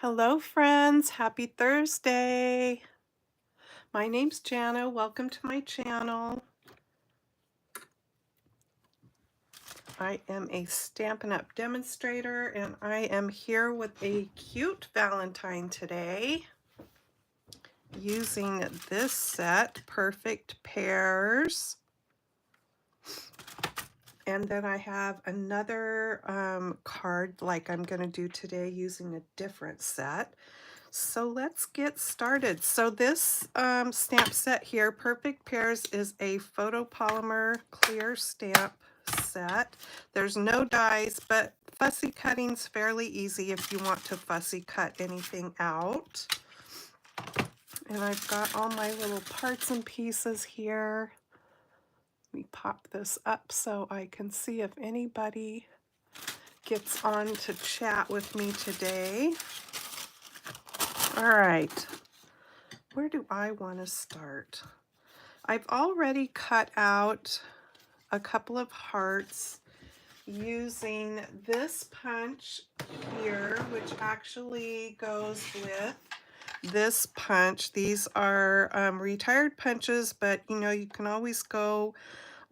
Hello, friends. Happy Thursday. My name's Jana. Welcome to my channel. I am a Stampin' Up! Demonstrator, and I am here with a cute Valentine today using this set, Perfect Pairs. And then I have another card like I'm going to do today using a different set. So let's get started. So this stamp set here, Perfect Pairs, is a photopolymer clear stamp set. There's no dies, but fussy cutting's fairly easy if you want to fussy cut anything out. And I've got all my little parts and pieces here. Let me pop this up so I can see if anybody gets on to chat with me today. All right, where do I want to start? I've already cut out a couple of hearts using this punch here, which actually goes with this punch. These are retired punches, but you know, you can always go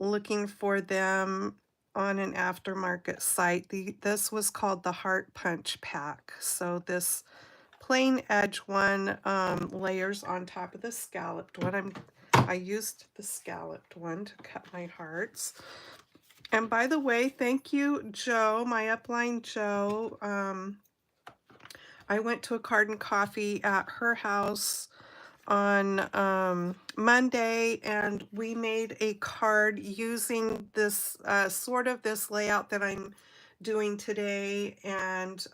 looking for them on an aftermarket site. This was called the Heart Punch Pack. So this plain edge one layers on top of the scalloped one. I used the scalloped one to cut my hearts. And by the way, thank you, Joe, my upline Joe. I went to a Card and Coffee at her house on Monday, and we made a card using this sort of this layout that I'm doing today, and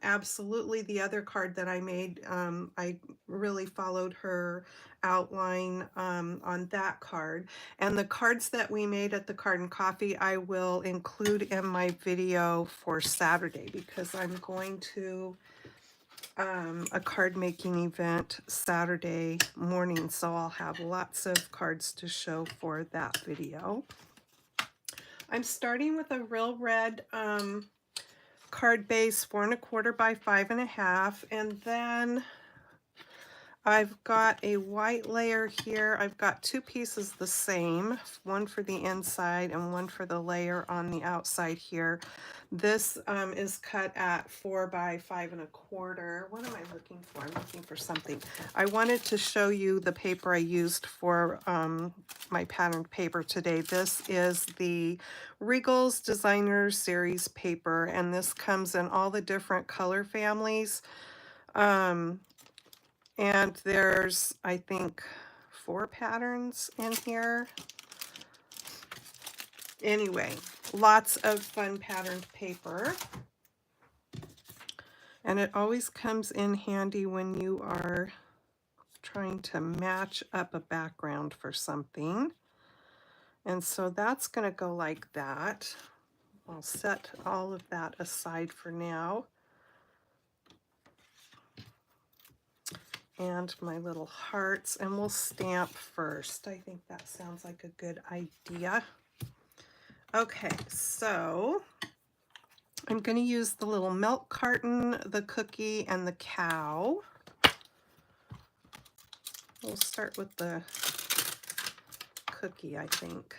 absolutely the other card that I made, I really followed her outline on that card. And the cards that we made at the Card and Coffee I will include in my video for Saturday, because I'm going to a card making event Saturday morning, so I'll have lots of cards to show for that video. I'm starting with a real red card base, 4 1/4 by 5 1/2, and then I've got a white layer here. I've got two pieces the same, one for the inside and one for the layer on the outside here. This is cut at 4 by 5 1/4. What am I looking for? I'm looking for something. I wanted to show you the paper I used for my patterned paper today. This is the Regal's Designer Series paper, and this comes in all the different color families. And there's, I think, 4 patterns in here. Anyway, lots of fun patterned paper. And it always comes in handy when you are trying to match up a background for something. And so that's going to go like that. I'll set all of that aside for now. And my little hearts, and we'll stamp first. I think that sounds like a good idea. Okay, so I'm going to use the little milk carton, the cookie, and the cow. We'll start with the cookie, I think.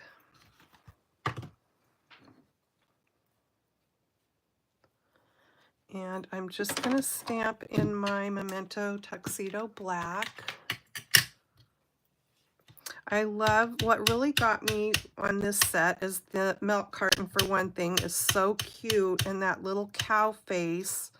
And I'm just going to stamp in my Memento Tuxedo Black. I love, what really got me on this set is the milk carton, for one thing, is so cute, and that little cow face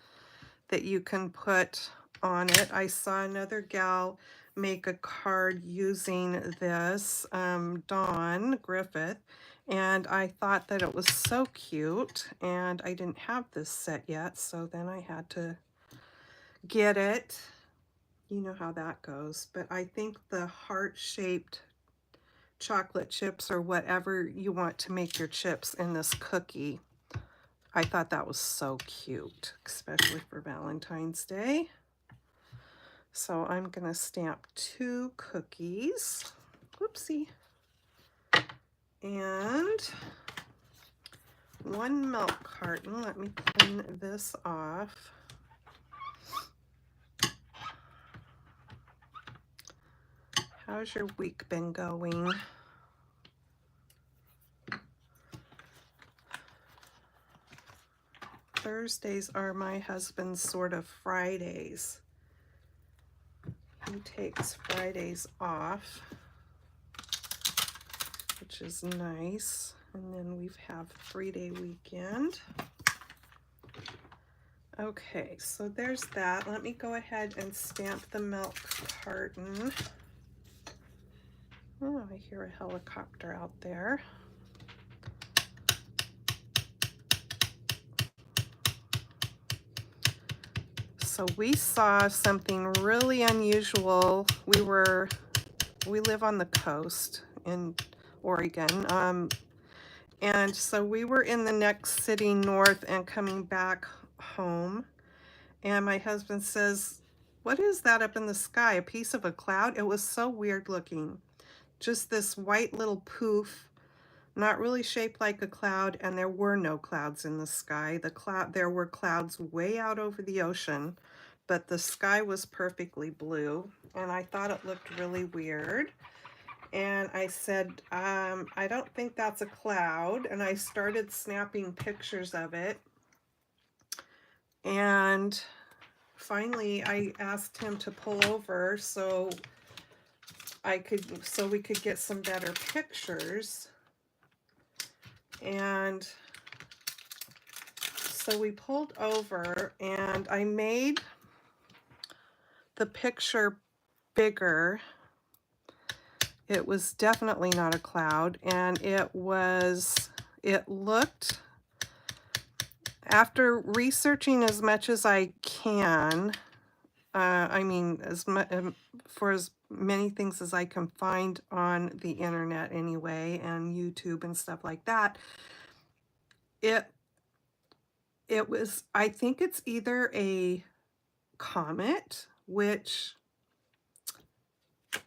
that you can put on it. I saw another gal make a card using this, Dawn Griffith, and I thought that it was so cute, and I didn't have this set yet, so then I had to get it. You know how that goes. But I think the heart-shaped chocolate chips, or whatever you want to make your chips in this cookie, I thought that was so cute, especially for Valentine's Day. So I'm going to stamp 2 cookies. Whoopsie. And 1 milk carton. Let me clean this off. How's your week been going? Thursdays are my husband's sort of Fridays. He takes Fridays off, which is nice. And then we have 3-day weekend. Okay, so there's that. Let me go ahead and stamp the milk carton. Oh, I hear a helicopter out there. So we saw something really unusual. We live on the coast in Oregon. And so we were in the next city north and coming back home. And my husband says, "What is that up in the sky? A piece of a cloud?" It was so weird looking. Just this white little poof, not really shaped like a cloud, and there were no clouds in the sky. There were clouds way out over the ocean, but the sky was perfectly blue, and I thought it looked really weird. And I said, I don't think that's a cloud, and I started snapping pictures of it. And finally, I asked him to pull over so we could get some better pictures. And so we pulled over, and I made the picture bigger. It was definitely not a cloud, and it looked, after researching as much as I can, I mean, for as many things as I can find on the internet anyway, and YouTube and stuff like that, it was, I think it's either a comet, which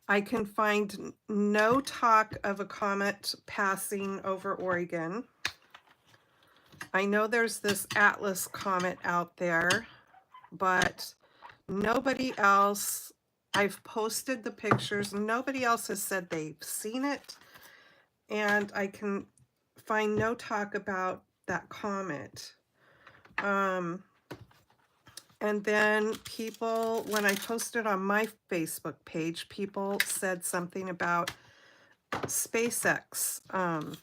I can find no talk of a comet passing over Oregon. I know there's this Atlas comet out there, but nobody else, I've posted the pictures, nobody else has said they've seen it, and I can find no talk about that comet. And then people, when I posted on my Facebook page, people said something about SpaceX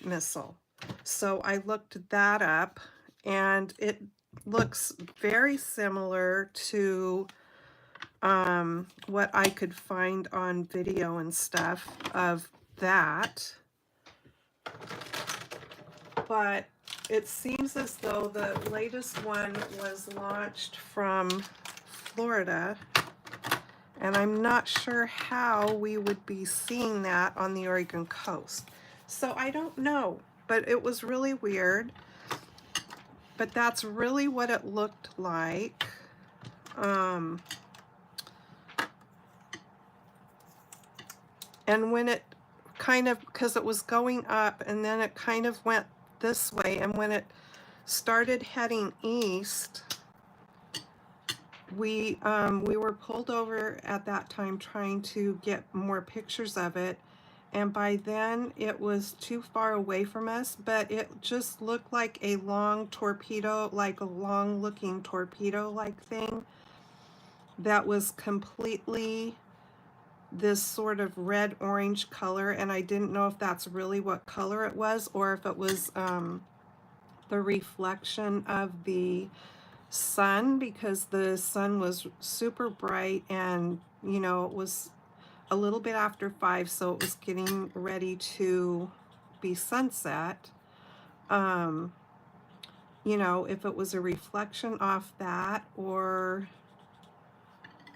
missile. So I looked that up, and it looks very similar to what I could find on video and stuff of that. But it seems as though the latest one was launched from Florida, and I'm not sure how we would be seeing that on the Oregon coast. So I don't know, but it was really weird. But that's really what it looked like. And when it kind of, because it was going up, and then it kind of went this way, and when it started heading east, we were pulled over at that time trying to get more pictures of it, and by then it was too far away from us, but it just looked like a long torpedo, like a long looking torpedo like thing that was completely this sort of red orange color, and I didn't know if that's really what color it was, or if it was the reflection of the sun, because the sun was super bright, and you know, it was a little bit after 5, so it was getting ready to be sunset. You know, if it was a reflection off that or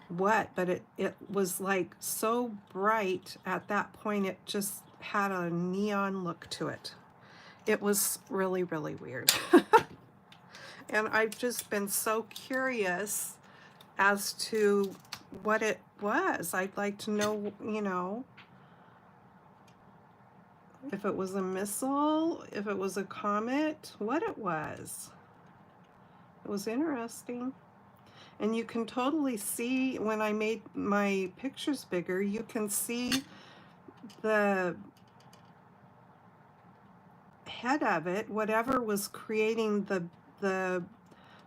what, but it was like so bright at that point, it just had a neon look to it. It was really, really weird. And I've just been so curious as to what it was. I'd like to know, you know, if it was a missile, if it was a comet, what it was. It was interesting. And you can totally see, when I made my pictures bigger, you can see the head of it, whatever was creating the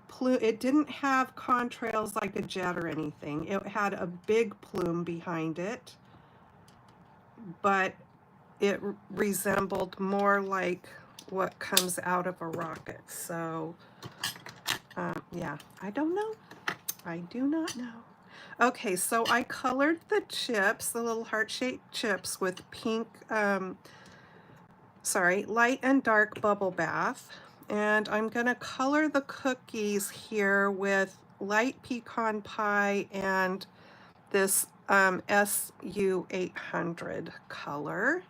plume, it didn't have contrails like a jet or anything. It had a big plume behind it, but it resembled more like what comes out of a rocket. So yeah, I don't know. I do not know. Okay, so I colored the chips, the little heart-shaped chips, with pink, light and dark bubble bath. And I'm gonna color the cookies here with light pecan pie and this SU 800 color.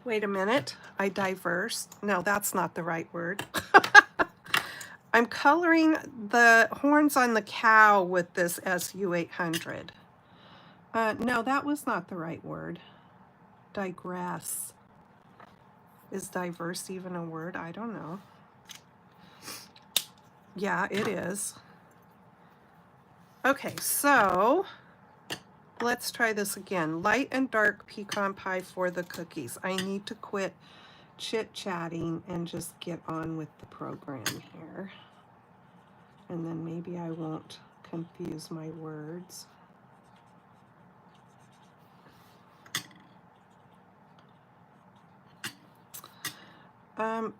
Wait a minute, I diversed. No, that's not the right word. I'm coloring the horns on the cow with this SU 800. No, that was not the right word. Digress. Is diverse even a word? I don't know. Yeah, it is. Okay, so let's try this again. Light and dark pecan pie for the cookies. I need to quit chit-chatting and just get on with the program here. And then maybe I won't confuse my words.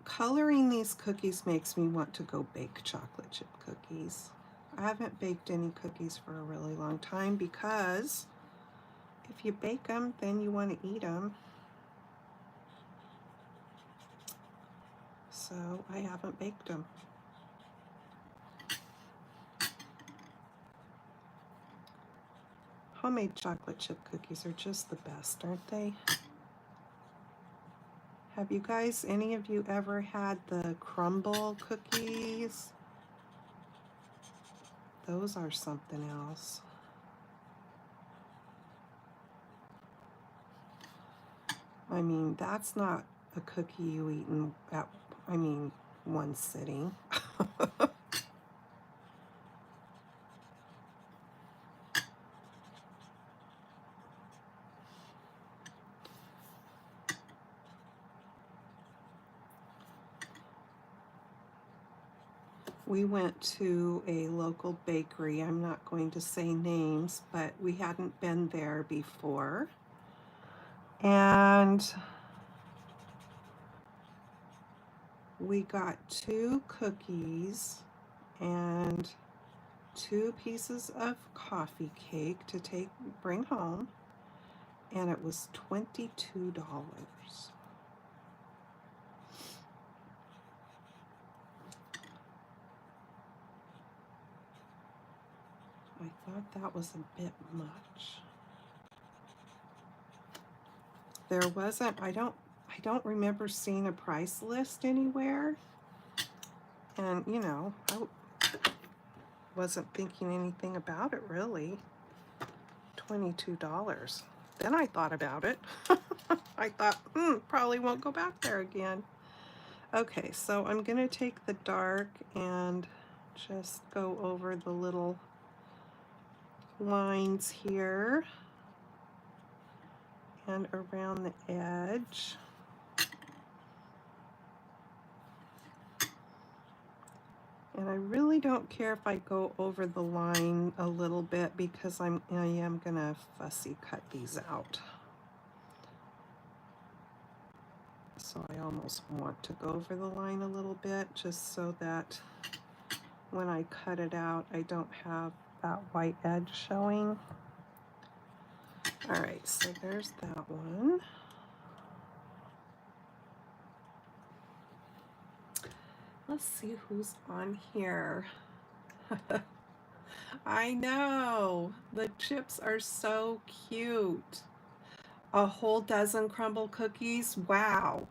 Coloring these cookies makes me want to go bake chocolate chip cookies. I haven't baked any cookies for a really long time because if you bake them, then you want to eat them. So I haven't baked them. Homemade chocolate chip cookies are just the best, aren't they? Have you guys, any of you, ever had the crumble cookies? Those are something else. I mean, that's not a cookie you eat in, one sitting. We went to a local bakery. I'm not going to say names, but we hadn't been there before. And we got 2 cookies and 2 pieces of coffee cake to bring home, and it was $22. I thought that was a bit much. There wasn't, I don't remember seeing a price list anywhere. And you know, I wasn't thinking anything about it really. $22. Then I thought about it. I thought, probably won't go back there again. Okay, so I'm gonna take the dark and just go over the little lines here and around the edge. And I really don't care if I go over the line a little bit because I am gonna fussy cut these out. So I almost want to go over the line a little bit just so that when I cut it out, I don't have that white edge showing. All right, so there's that one. Let's see who's on here. I know, the chips are so cute. A whole dozen crumble cookies, wow.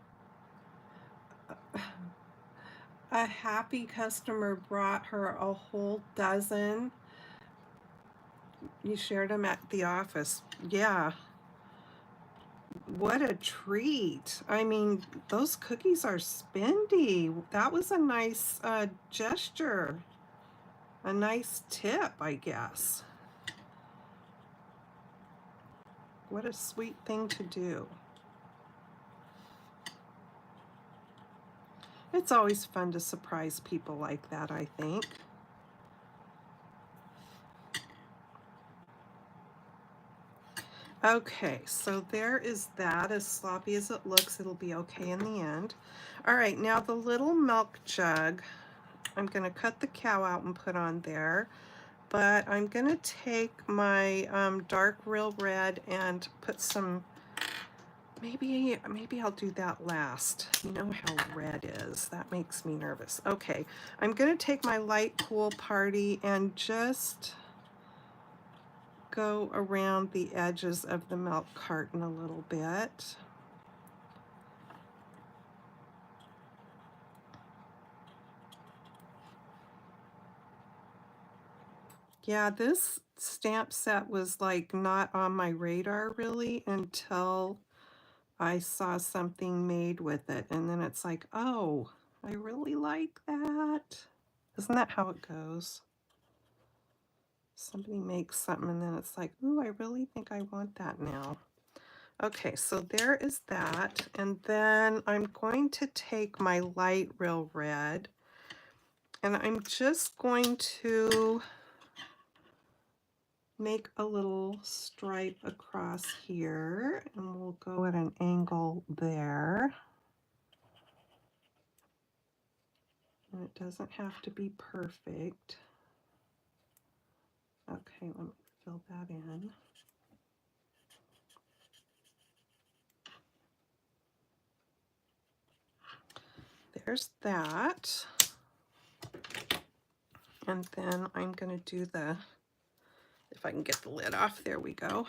A happy customer brought her a whole dozen. You shared them at the office. Yeah. What a treat. I mean, those cookies are spendy. That was a nice gesture. A nice tip, I guess. What a sweet thing to do. It's always fun to surprise people like that, I think. Okay, so there is that. As sloppy as it looks, it'll be okay in the end. All right, now the little milk jug, I'm going to cut the cow out and put on there. But I'm going to take my dark real red and put some, maybe I'll do that last. You know how red is. That makes me nervous. Okay, I'm going to take my light pool party and just go around the edges of the milk carton a little bit. Yeah, this stamp set was like not on my radar really until I saw something made with it, and then it's like, oh, I really like that. Isn't that how it goes? Somebody makes something and then it's like, ooh, I really think I want that now. Okay, so there is that. And then I'm going to take my light real red and I'm just going to make a little stripe across here and we'll go at an angle there. And it doesn't have to be perfect. Okay, let me fill that in. There's that. And then I'm going to do the, if I can get the lid off, there we go.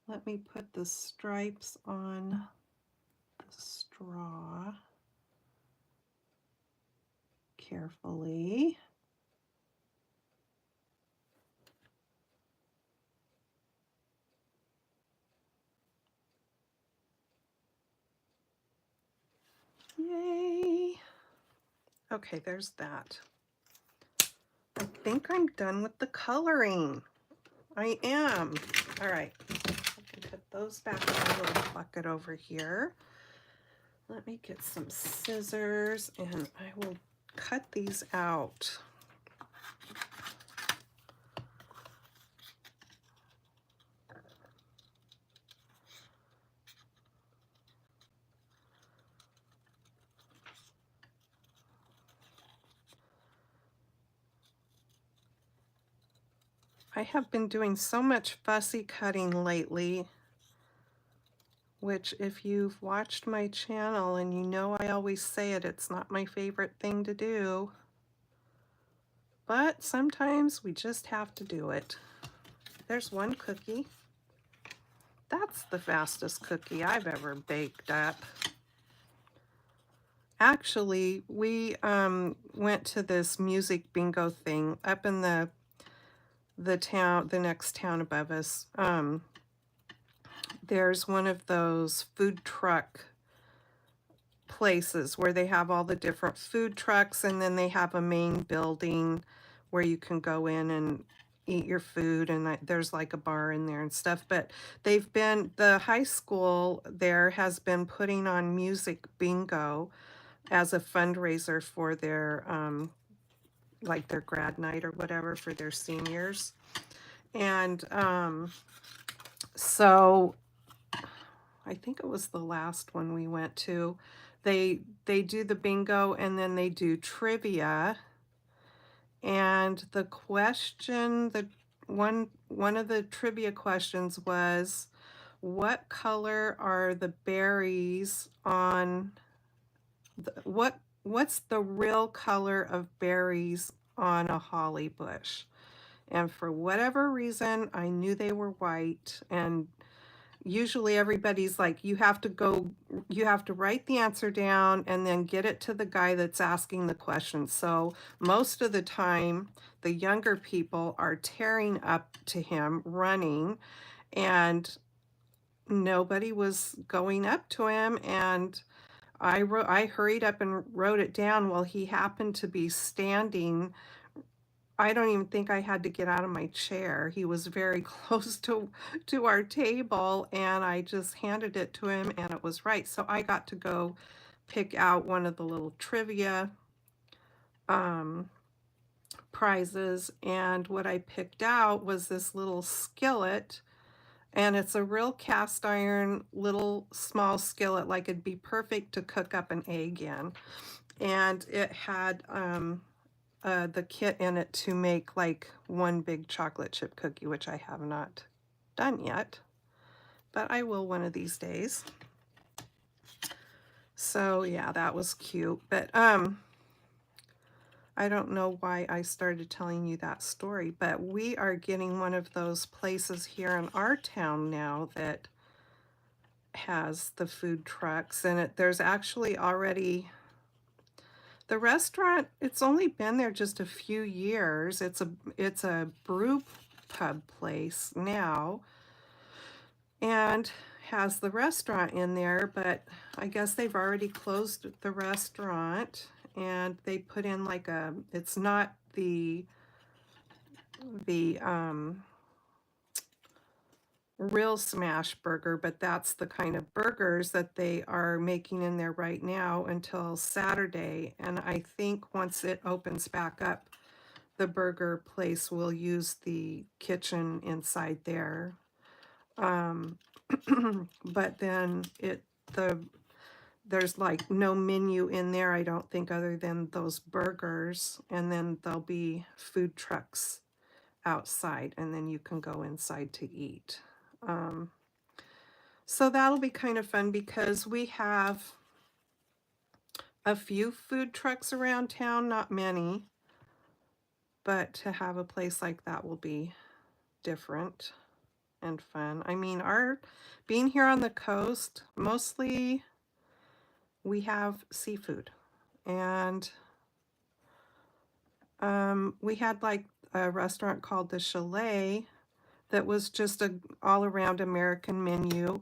Let me put the stripes on the straw carefully. Yay! Okay, there's that. I think I'm done with the coloring. I am. All right, I can put those back in a little bucket over here. Let me get some scissors and I will cut these out. I have been doing so much fussy cutting lately, which if you've watched my channel and you know I always say it, it's not my favorite thing to do. But sometimes we just have to do it. There's one cookie. That's the fastest cookie I've ever baked up. Actually, we went to this music bingo thing up in the next town above us. There's one of those food truck places where they have all the different food trucks, and then they have a main building where you can go in and eat your food, and there's like a bar in there and stuff. But the high school there has been putting on music bingo as a fundraiser for their like their grad night or whatever for their seniors. And so I think it was the last one we went to. They do the bingo and then they do trivia. And the question, one of the trivia questions was, what color are the berries on what's the real color of berries on a holly bush? And for whatever reason, I knew they were white. And usually everybody's like, you have to write the answer down and then get it to the guy that's asking the question. So most of the time, the younger people are tearing up to him, running, and nobody was going up to him. And I hurried up and wrote it down while he happened to be standing I don't even think I had to get out of my chair. He was very close to our table, and I just handed it to him, and it was right. So I got to go pick out one of the little trivia um, prizes, and what I picked out was this little skillet, and it's a real cast iron little small skillet, like it'd be perfect to cook up an egg in. And it had the kit in it to make like one big chocolate chip cookie, which I have not done yet, but I will one of these days. So yeah, that was cute. But I don't know why I started telling you that story, but we are getting one of those places here in our town now that has the food trucks, and there's actually already the restaurant. It's only been there just a few years. It's a brew pub place now, and has the restaurant in there, but I guess they've already closed the restaurant, and they put in like it's not the real smash burger, but that's the kind of burgers that they are making in there right now until Saturday. And I think once it opens back up, the burger place will use the kitchen inside there. But then there's like no menu in there, I don't think, other than those burgers, and then there'll be food trucks outside, and then you can go inside to eat. So that'll be kind of fun because we have a few food trucks around town, not many, but to have a place like that will be different and fun. I mean, being here on the coast, mostly we have seafood, and we had like a restaurant called the Chalet that was just a all-around American menu.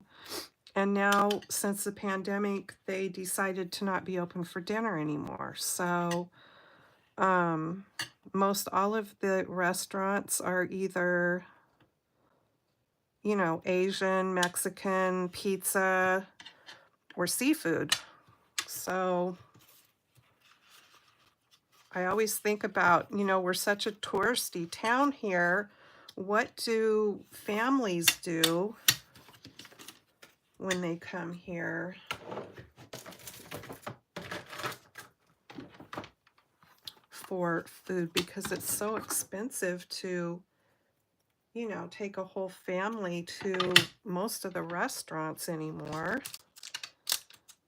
And now, since the pandemic, they decided to not be open for dinner anymore. So most all of the restaurants are either, Asian, Mexican, pizza, or seafood. So I always think about, we're such a touristy town here. What do families do when they come here? For food, because it's so expensive to, take a whole family to most of the restaurants anymore.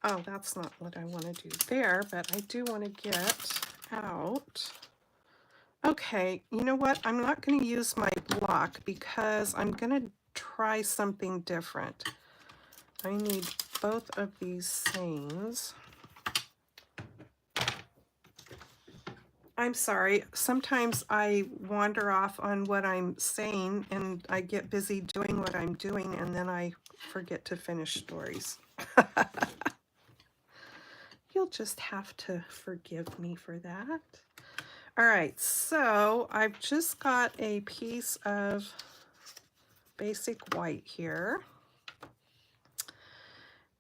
Oh, that's not what I want to do there, but I do want to get out. Okay, you know what? I'm not going to use my block because I'm going to try something different. I need both of these things. I'm sorry, sometimes I wander off on what I'm saying and I get busy doing what I'm doing, and then I forget to finish stories. You'll just have to forgive me for that. All right, so I've just got a piece of basic white here,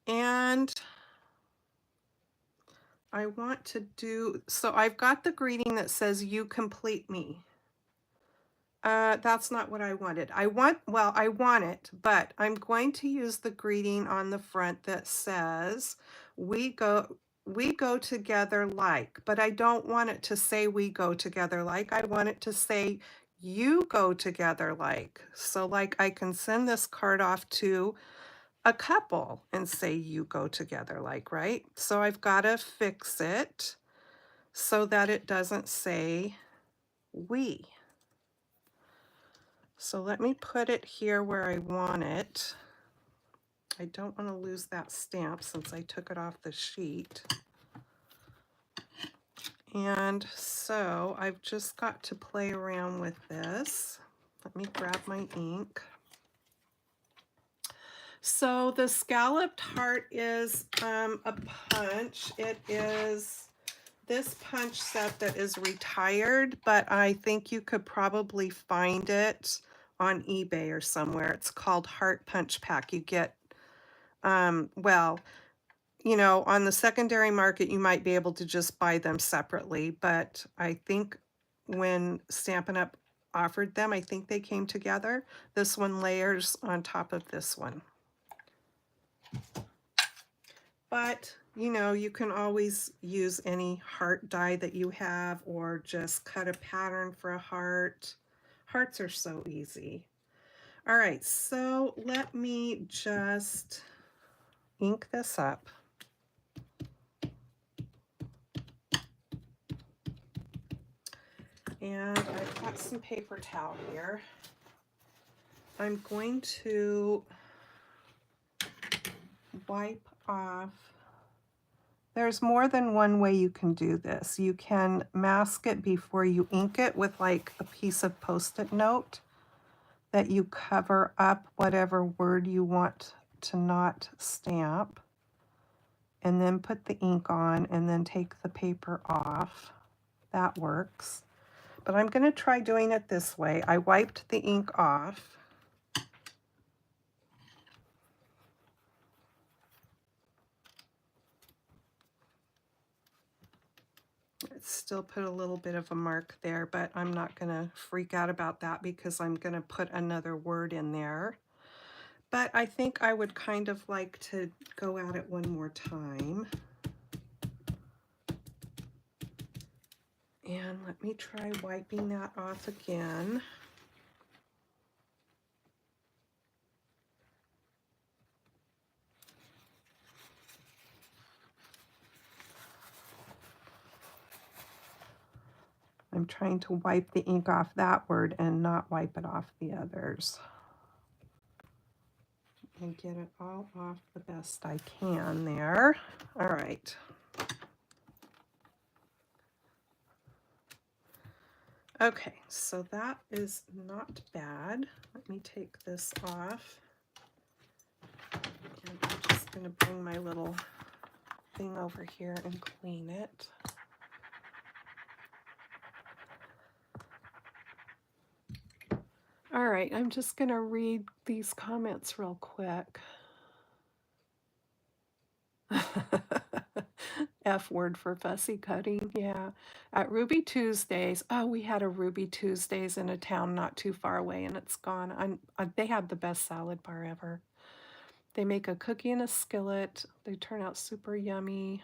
and I want to so I've got the greeting that says, "You complete me." That's not what I wanted. I want it, but I'm going to use the greeting on the front that says, we go together like," but I don't want it to say "we go together like." I want it to say "you go together like." So like I can send this card off to a couple and say "you go together like," right? So I've got to fix it so that it doesn't say "we." So let me put it here where I want it. I don't want to lose that stamp since I took it off the sheet. And so I've just got to play around with this. Let me grab my ink. So the scalloped heart is a punch. It is this punch set that is retired, but I think you could probably find it on eBay or somewhere. It's called Heart Punch Pack. You get, well, you know, on the secondary market, you might be able to just buy them separately, but I think when Stampin' Up! Offered them, I think they came together. This one layers on top of this one. But, you know, you can always use any heart die that you have or just cut a pattern for a heart. Hearts are so easy. All right, so let me just ink this up. And I've got some paper towel here. I'm going to wipe off. There's more than one way you can do this. You can mask it before you ink it with like a piece of Post-it note that you cover up whatever word you want to not stamp, and then put the ink on and then take the paper off. That works. But I'm going to try doing it this way. I wiped the ink off. Still put a little bit of a mark there, but I'm not going to freak out about that because I'm going to put another word in there. But I think I would kind of like to go at it one more time. And let me try wiping that off again. I'm trying to wipe the ink off that word and not wipe it off the others. And get it all off the best I can there. All right. Okay, so that is not bad. Let me take this off. And I'm just going to bring my little thing over here and clean it. All right, I'm just going to read these comments real quick. F word for fussy cutting, yeah. At Ruby Tuesdays, oh, we had a Ruby Tuesdays in a town not too far away, and it's gone. They have the best salad bar ever. They make a cookie in a skillet. They turn out super yummy.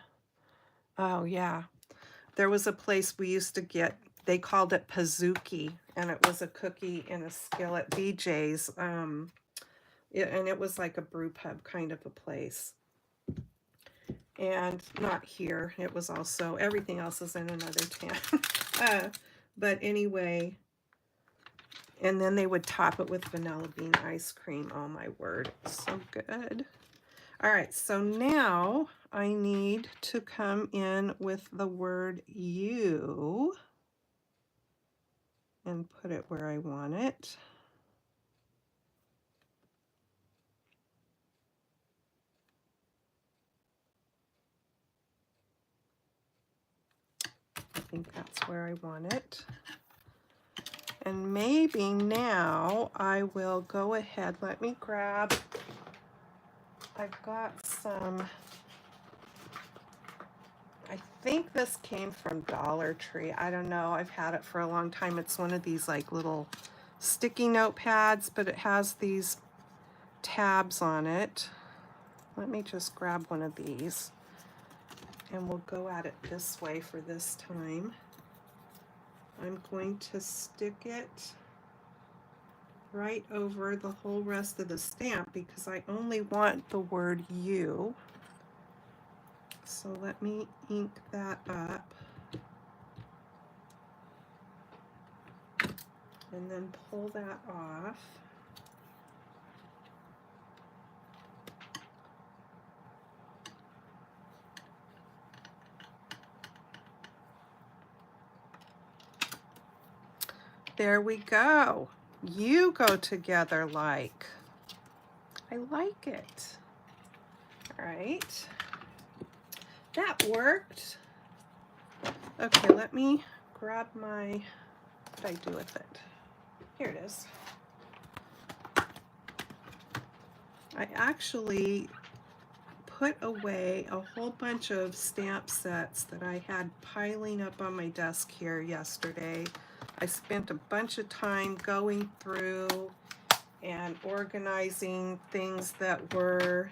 Oh, yeah. There was a place we used to get, they called it Pizookie, and it was a cookie in a skillet, BJ's, and it was like a brew pub kind of a place. And not here, it was also, everything else is in another town. But anyway, and then they would top it with vanilla bean ice cream. Oh my word, so good. All right, so now I need to come in with the word you and put it where I want it. I think that's where I want it. And maybe now I will go ahead, let me grab, I've got some, I think this came from Dollar Tree. I don't know, I've had it for a long time. It's one of these like little sticky note pads, but it has these tabs on it. Let me just grab one of these and we'll go at it this way for this time. I'm going to stick it right over the whole rest of the stamp because I only want the word you. So let me ink that up and then pull that off. There we go. You go together like. I like it. All right. That worked. Okay, let me grab my, what did I do with it? Here it is. I actually put away a whole bunch of stamp sets that I had piling up on my desk here yesterday. I spent a bunch of time going through and organizing things that were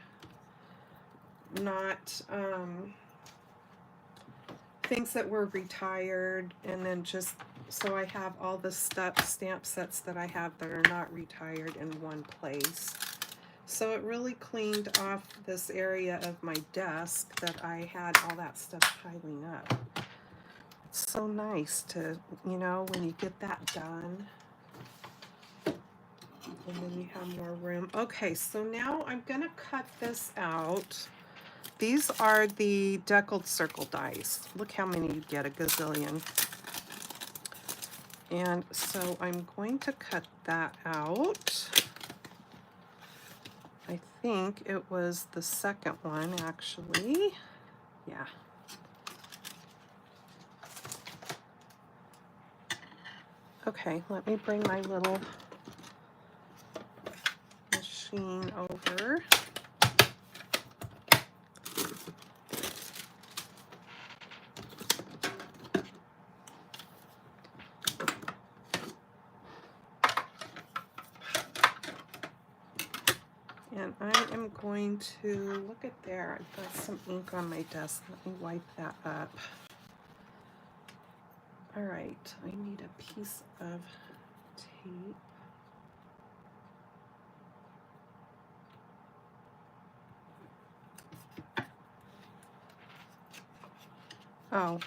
not, things that were retired, and then just, so I have all the stamp sets that I have that are not retired in one place. So it really cleaned off this area of my desk that I had all that stuff piling up. It's so nice to, you know, when you get that done. And then you have more room. Okay, so now I'm gonna cut this out. These are the deckled circle dies. Look how many you get, a gazillion. And so I'm going to cut that out. I think it was the second one, actually. Yeah. Okay, let me bring my little machine over. And I am going to, look at there, I've got some ink on my desk. Let me wipe that up. All right, I need a piece of tape. Oh,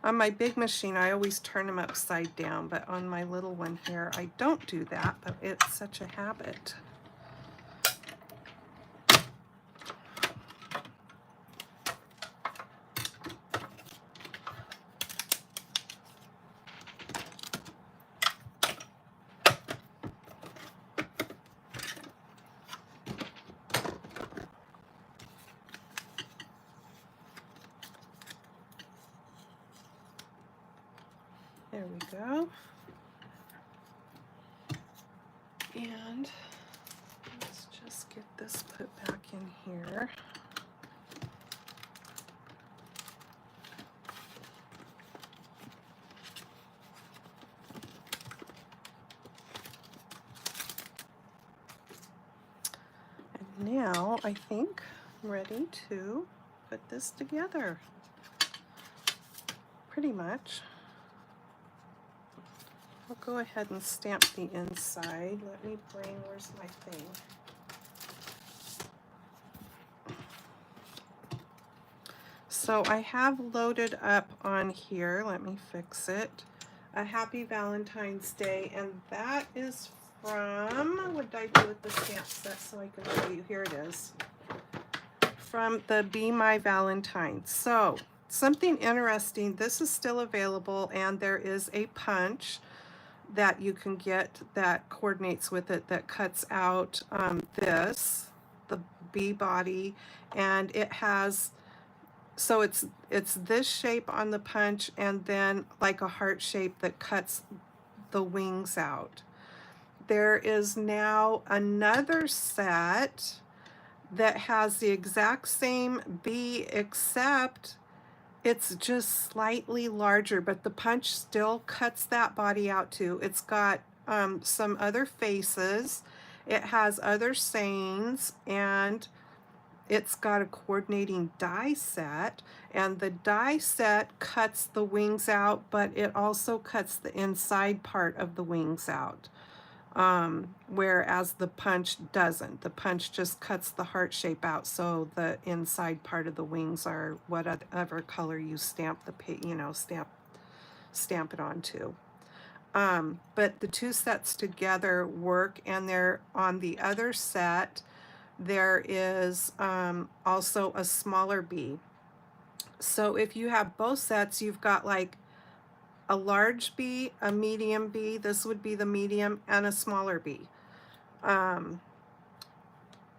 on my big machine, I always turn them upside down, but on my little one here, I don't do that, but it's such a habit. There we go. And let's just get this put back in here. And now I think I'm ready to put this together. Pretty much. I'll go ahead and stamp the inside. Let me bring, where's my thing? So I have loaded up on here, let me fix it, a Happy Valentine's Day, and that is from, what did I do with the stamp set so I can show you? Here it is. From the Be My Valentine. So something interesting, this is still available, and there is a punch that you can get that coordinates with it, that cuts out the bee body, and it has, so it's this shape on the punch, and then like a heart shape that cuts the wings out. There is now another set that has the exact same bee, except it's just slightly larger, but the punch still cuts that body out too. It's got some other faces. It has other sayings, and it's got a coordinating die set, and the die set cuts the wings out, but it also cuts the inside part of the wings out. Whereas the punch doesn't. The punch just cuts the heart shape out, so the inside part of the wings are whatever color you stamp stamp it onto. But the two sets together work, and they're on the other set. There is also a smaller bee. So if you have both sets, you've got like a large bee, a medium bee, this would be the medium, and a smaller bee.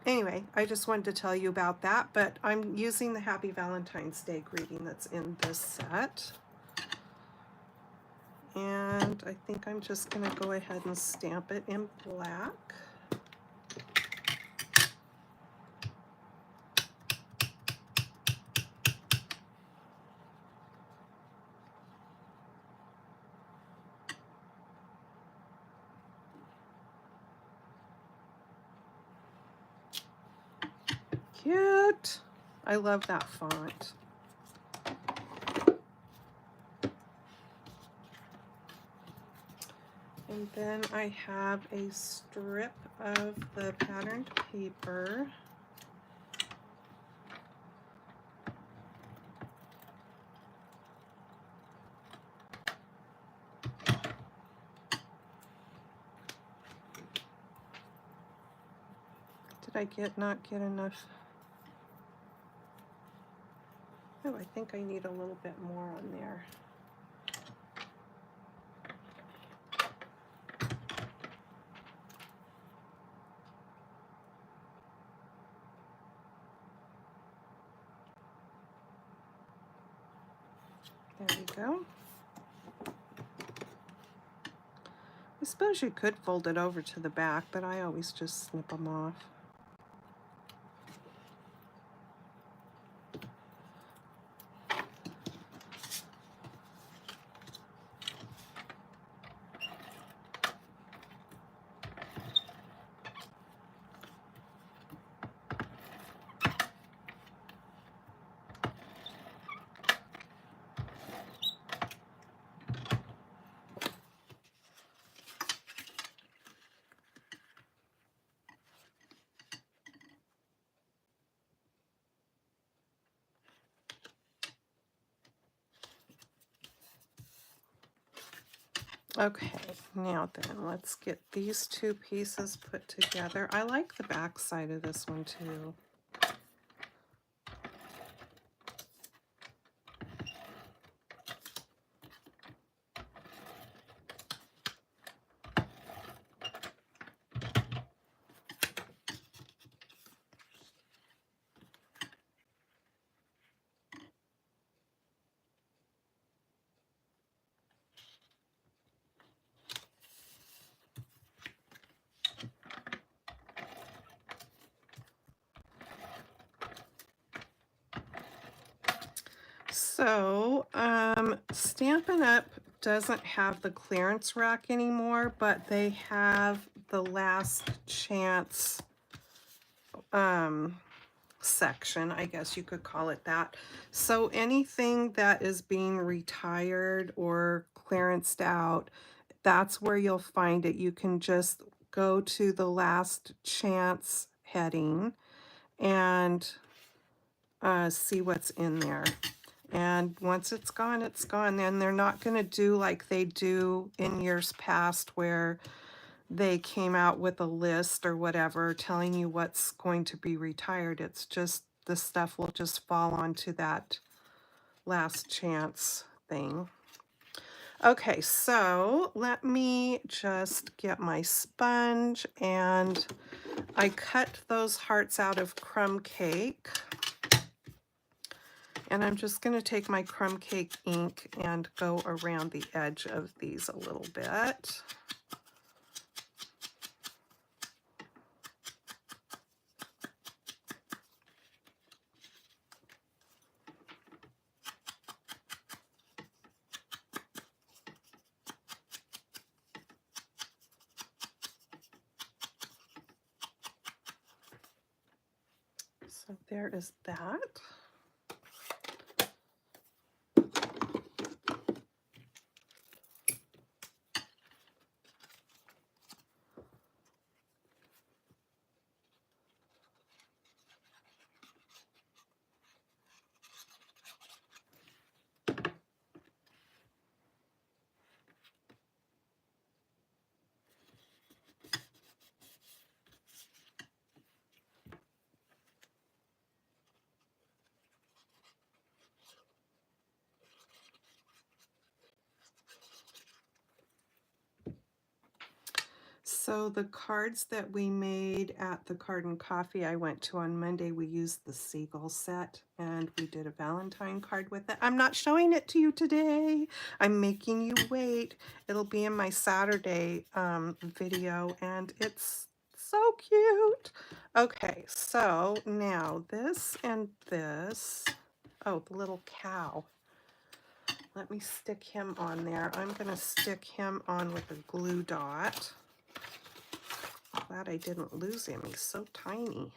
Anyway, I just wanted to tell you about that, but I'm using the Happy Valentine's Day greeting that's in this set. I think I'm just going to go ahead and stamp it in black. Cute. I love that font. And then I have a strip of the patterned paper. Did I not get enough? Oh, I think I need a little bit more on there. There we go. I suppose you could fold it over to the back, but I always just snip them off. Okay, now then, let's get these two pieces put together. I like the back side of this one too. So, Stampin' Up! Doesn't have the clearance rack anymore, but they have the last chance section, I guess you could call it that. So anything that is being retired or clearanced out, that's where you'll find it. You can just go to the last chance heading and see what's in there. And once it's gone, it's gone. And they're not going to do like they do in years past where they came out with a list or whatever telling you what's going to be retired. It's just the stuff will just fall onto that last chance thing. Okay, so let me just get my sponge, and I cut those hearts out of crumb cake. And I'm just going to take my crumb cake ink and go around the edge of these a little bit. So there is that. So the cards that we made at the Card and Coffee I went to on Monday, we used the Seagull set and we did a Valentine card with it. I'm not showing it to you today. I'm making you wait. It'll be in my Saturday video and it's so cute. Okay, so now this and this. Oh, the little cow. Let me stick him on there. I'm going to stick him on with a glue dot. Glad I didn't lose him. He's so tiny.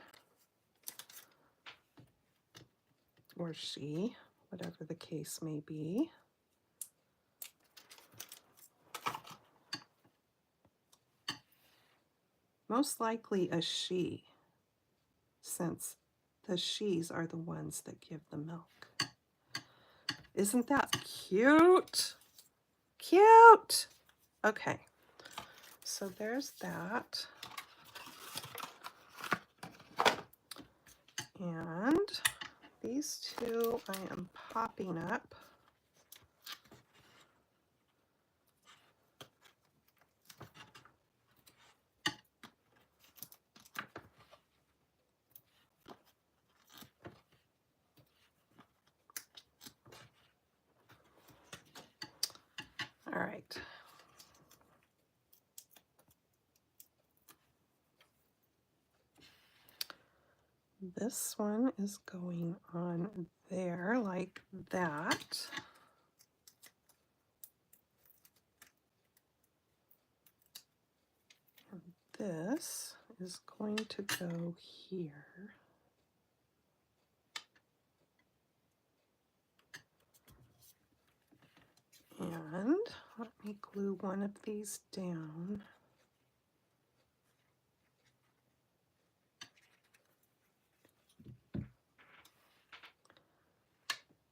Or she, whatever the case may be. Most likely a she, since the she's are the ones that give the milk. Isn't that cute? Cute! Okay, so there's that. And these two I am popping up. All right. This one is going on there like that. And this is going to go here. And let me glue one of these down.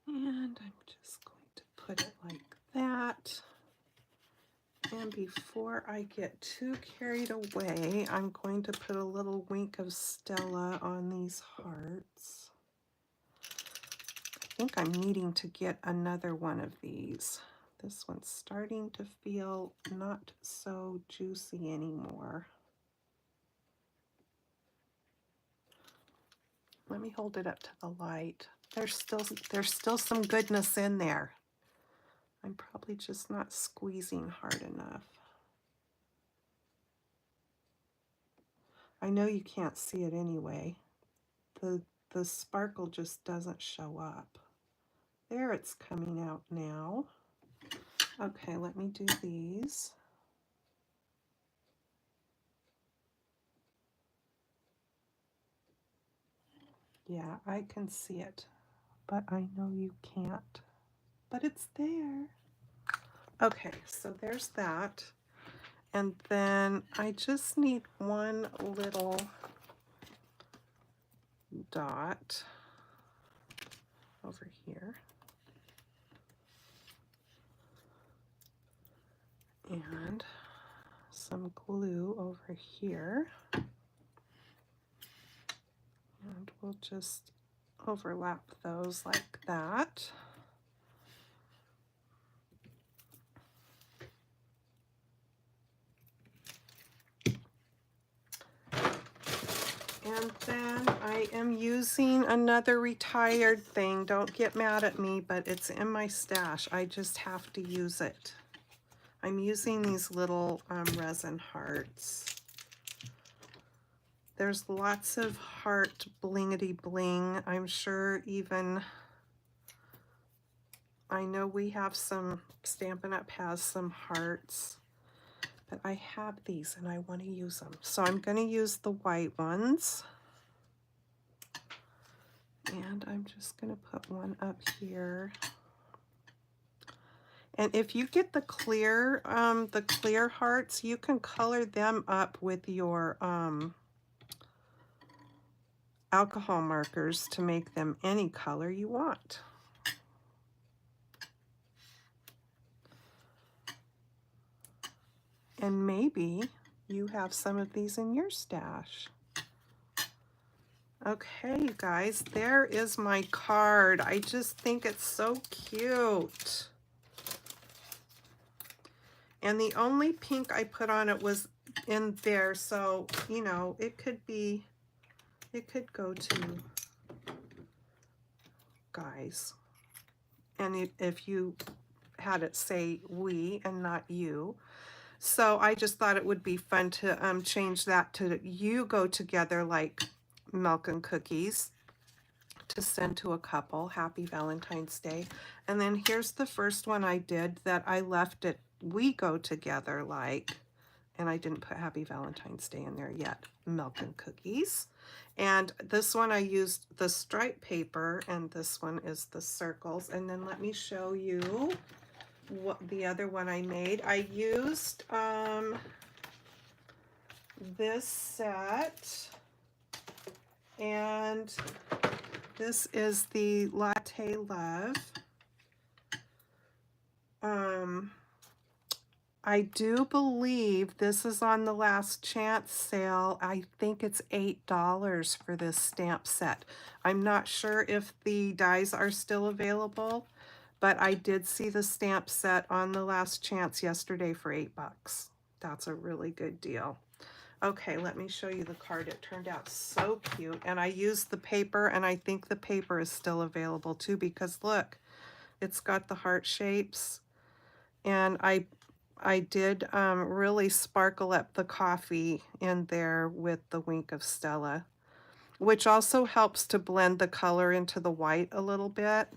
And I'm just going to put it like that. And before I get too carried away, I'm going to put a little wink of Stella on these hearts. I think I'm needing to get another one of these. This one's starting to feel not so juicy anymore. Let me hold it up to the light. There's still some goodness in there. I'm probably just not squeezing hard enough. I know you can't see it anyway. The sparkle just doesn't show up. There, it's coming out now. Okay, let me do these. Yeah, I can see it, but I know you can't. But it's there. Okay, so there's that. And then I just need one little dot over here. And some glue over here. And we'll just overlap those like that. And then I am using another retired thing. Don't get mad at me, but it's in my stash. I just have to use it. I'm using these little resin hearts. There's lots of heart blingity bling. I'm sure even, I know we have some, Stampin' Up! Has some hearts. But I have these and I want to use them. So I'm going to use the white ones. And I'm just going to put one up here. And if you get the clear hearts, you can color them up with your alcohol markers to make them any color you want. And maybe you have some of these in your stash. Okay, you guys, there is my card. I just think it's so cute. And the only pink I put on it was in there, so, you know, it could go to guys. And if you had it say we and not you. So I just thought it would be fun to change that to you go together like milk and cookies, to send to a couple. Happy Valentine's Day. And then here's the first one I did that I left it we go together like, and I didn't put Happy Valentine's Day in there yet. Milk and cookies. And this one I used the stripe paper, and this one is the circles. And then let me show you what the other one I made. I used this set, and this is the Latte Love. I do believe this is on the last chance sale. I think it's $8 for this stamp set. I'm not sure if the dies are still available, but I did see the stamp set on the last chance yesterday for $8. That's a really good deal. Okay, let me show you the card. It turned out so cute, and I used the paper, and I think the paper is still available too, because look, it's got the heart shapes, and I did really sparkle up the coffee in there with the Wink of Stella, which also helps to blend the color into the white a little bit.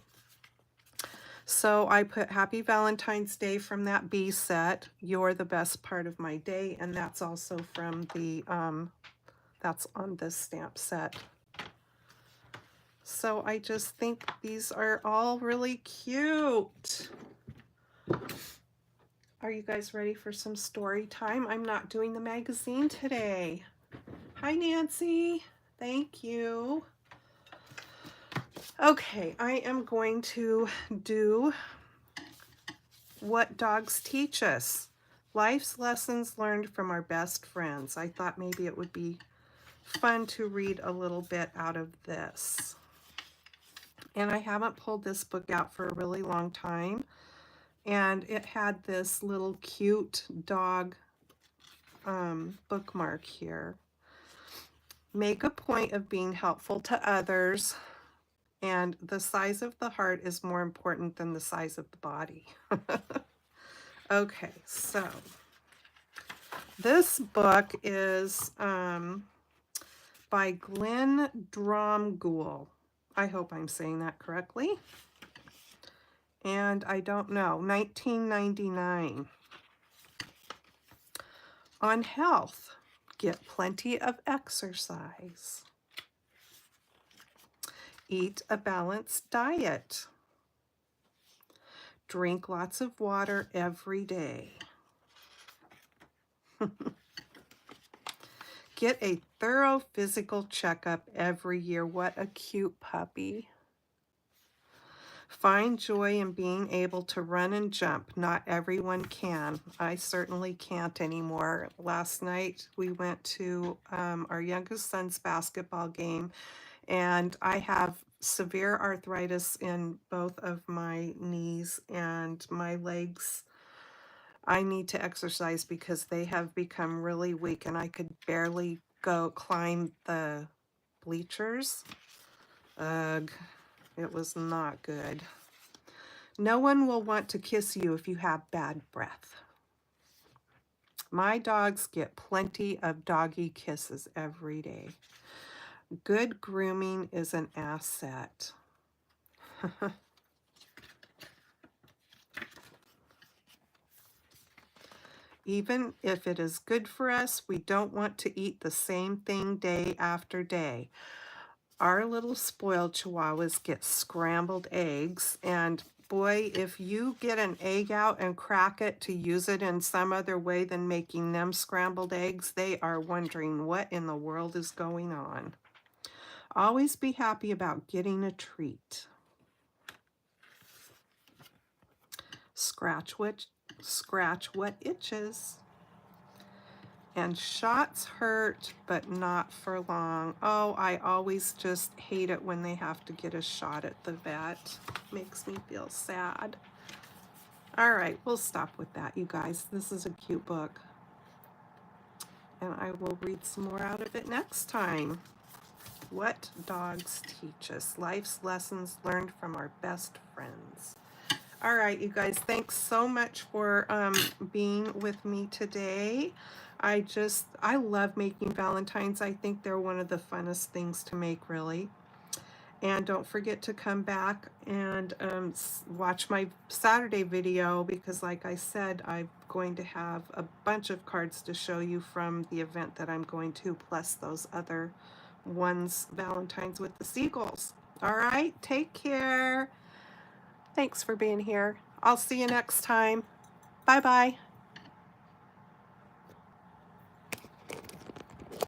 So I put Happy Valentine's Day from that B set, You're the Best Part of My Day, and that's also from the, that's on this stamp set. So I just think these are all really cute. Are you guys ready for some story time? I'm not doing the magazine today. Hi, Nancy. Thank you. Okay, I am going to do What Dogs Teach Us. Life's lessons learned from our best friends. I thought maybe it would be fun to read a little bit out of this. And I haven't pulled this book out for a really long time. And it had this little cute dog bookmark here. Make a point of being helpful to others, and the size of the heart is more important than the size of the body. Okay, so this book is by Glenn Dromgoole. I hope I'm saying that correctly. And I don't know, 1999. On health, get plenty of exercise. Eat a balanced diet. Drink lots of water every day. Get a thorough physical checkup every year. What a cute puppy. Find joy in being able to run and jump. Not everyone can. I certainly can't anymore. Last night we went to our youngest son's basketball game, and I have severe arthritis in both of my knees and my legs. I need to exercise because they have become really weak, and I could barely go climb the bleachers. Ugh. It was not good. No one will want to kiss you if you have bad breath. My dogs get plenty of doggy kisses every day. Good grooming is an asset. Even if it is good for us, we don't want to eat the same thing day after day. Our little spoiled chihuahuas get scrambled eggs, and boy, if you get an egg out and crack it to use it in some other way than making them scrambled eggs, they are wondering what in the world is going on. Always be happy about getting a treat. Scratch what itches. And shots hurt, but not for long. Oh, I always just hate it when they have to get a shot at the vet. Makes me feel sad. All right, we'll stop with that, you guys. This is a cute book. and I will read some more out of it next time. What dogs teach us. Life's lessons learned from our best friends. All right, you guys, thanks so much for being with me today. I love making Valentines. I think they're one of the funnest things to make, really. And don't forget to come back and watch my Saturday video, because like I said, I'm going to have a bunch of cards to show you from the event that I'm going to, plus those other ones, Valentine's with the Seagulls. All right, take care. Thanks for being here. I'll see you next time. Bye-bye.